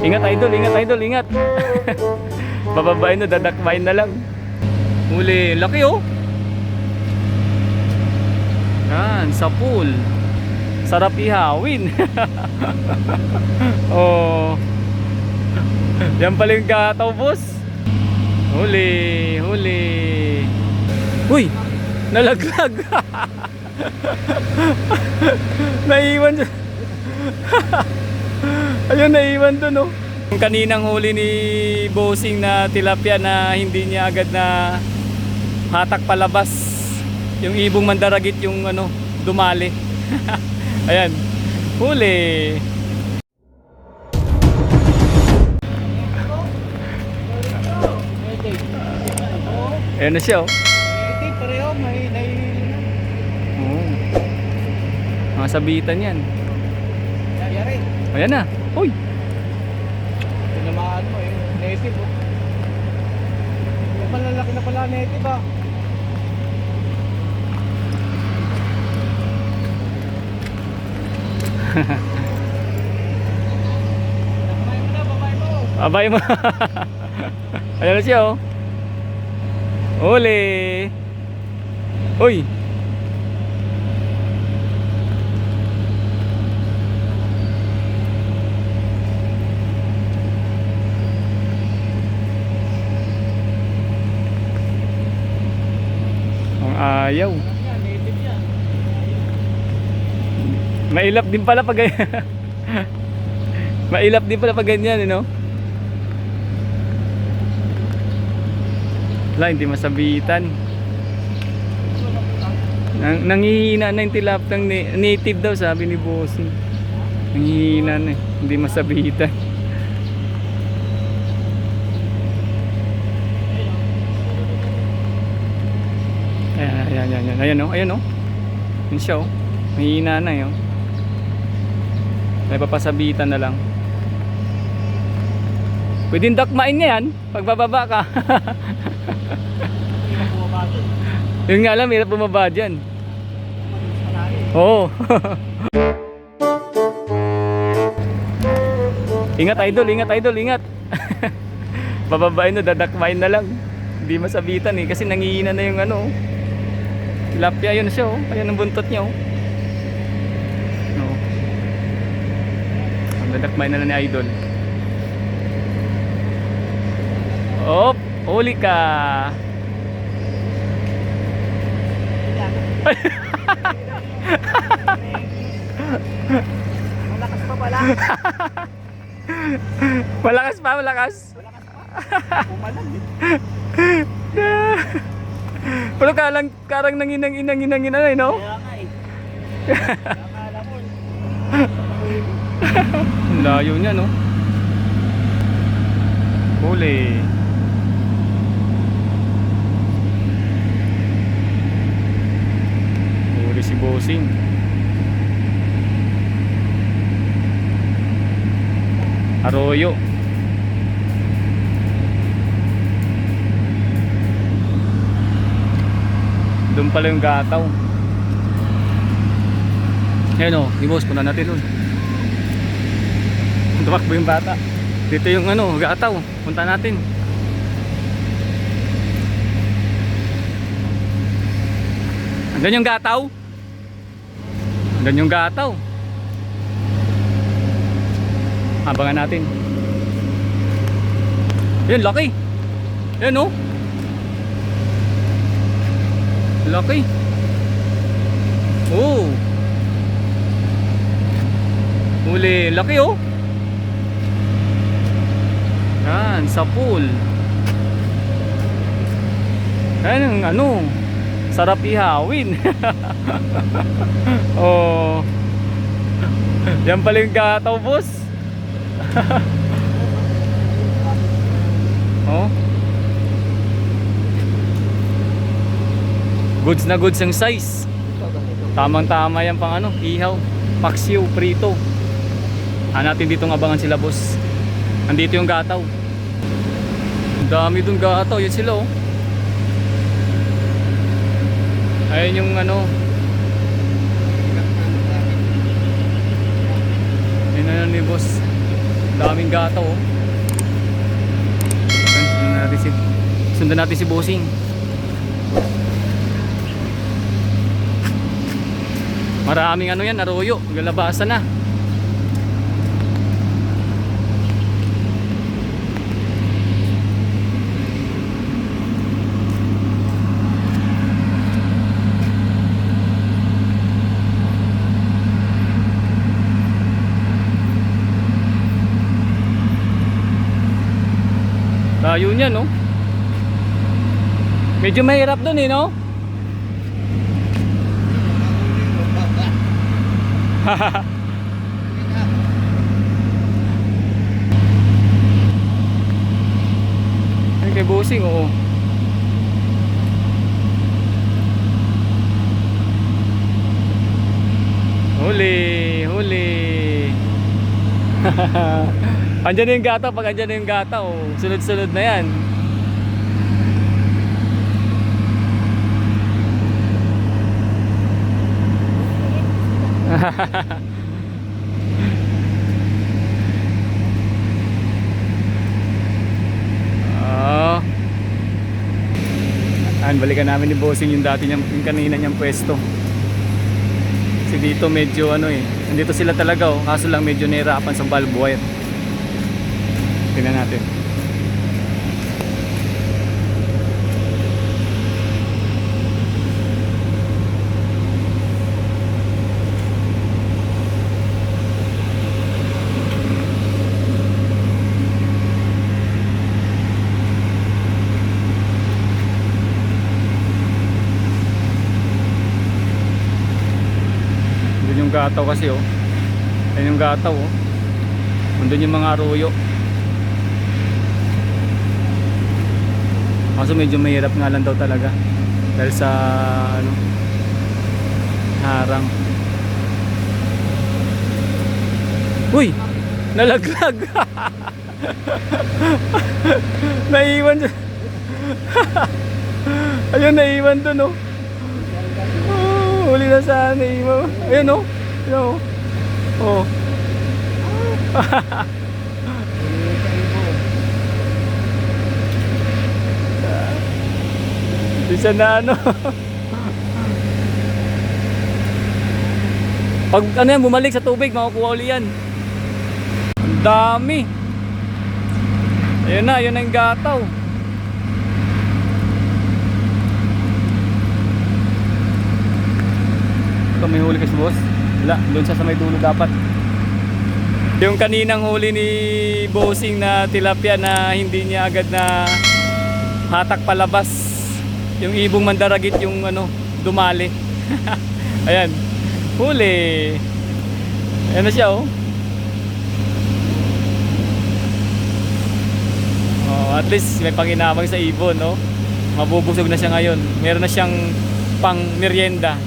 Ingat idol, ingat idol, ingat. Bababain na, dadakbain na lang. Huli, laki oh. Yan, sa pool. Sarap ihawin. Oh. Yan pala yung gataw, boss. Huli, huli. Uy, nalaglag. Naiwan dyan. Ayun, naiwan dun oh. Yung kaninang huli ni Bossing na tilapia na hindi niya agad na hatak palabas. Yung ibong mandaragit yung ano, dumali. Ayan, huli. Ayan na siya oh. Pareho, may nahihili na. Oo. Mga sabitan yan. Yari. Ayan na. Uy. Tinamaan mo eh. Native oh. Yung malalaki na pala native ah. Abay mo. Ayan na siya oh. Uli. Uy. Ang ayaw. Mailap din pala pag mailap din pala pag ganyan, no? Wala, hindi masabitan. Nangihina na yung tilaptang native daw, sabi ni Bossing. Nangihina na, hindi masabitan. Ayan oh, ayan oh. Yun siya oh. Nangihina na yun. May papasabitan na lang. Pwedeng dakmain niya yan pag bababa ka. Yun nga lang, hirap bumaba dyan. Oo. Ingat idol, ingat. Bababain na, dadakmain na lang. Hindi masabitan eh, kasi nangihina na yung ano. Tilapia, yun siya oh. Ayan ang buntot niya oh. No. Dadakmain na lang ni idol. Op, huli ka. Malakas pa pala. Malakas pa, malakas. Pumalag eh. Pero karang nanginang na, no? Kaya nga eh. Akala mo. Ang layo niya, no? Huli. Huli si Bossing. Arroyo. Doon pala yung gataw. Ayan o, i-boss, punta natin doon. Tumakbo yung bata. Dito yung ano, gataw. Punta natin. Andun yung gataw. Andun yung gataw. Abangan natin. Yan, laki. Yan o. Laki. Oh. Huli, laki oh. Yan, sa pool. Yan ang ano, sarap ihawin. Oh. Yan pala yung gataw, boss. Oh. Goods na goods ang size. Tamang-tama yan pang ano, ihaw, paksiw, prito. Natin ditong abangan sila, boss. Andito yung gataw. Ang dami dun gataw, yun sila oh. Ayun yung ano. Ayun na ni boss. Daming gato oh. Sundan natin si Bossing. Maraming ano yan, arroyo, galabasan na. Layo niya no. Medyo mahirap dun eh no. Ay kay Bossing oo. Huli, huli. Andyan na yung gata, pag andyan na yung gata oh, sunod-sunod na yan. Oh. Balikan namin ni Bossing yung dati niyang, yung kanina niyang pwesto. Kasi dito medyo ano eh, nandito sila talaga oh, kaso lang medyo nahirapan sa valve wire. Tingnan natin. Doon yung gataw kasi oh. Ayun yung gataw oh. Doon yung mga arroyo. Kaso medyo mahirap nga lang daw talaga dahil sa ano, harang. Uy! Nalaglag! Naiwan dyan. Ayun, naiwan doon oh. Oh, huli na sana naiwan. Ayun oh. Ayun oh. Oh. Isa na ano. Pag ano yan, bumalik sa tubig, makukuha uli yan. Ang dami. Ayun na yung gataw. Ito may huli kasi boss. Wala, doon sa may dulo dapat. Yung kaninang huli ni Bossing na tilapia na hindi niya agad na hatak palabas. Yung ibong mandaragit yung ano, dumali. Ayan. Huli. Ayan na siya oh. Oh, at least may panginabang sa ibon, no? Mabubusog na siya ngayon. Meron na siyang pang merienda.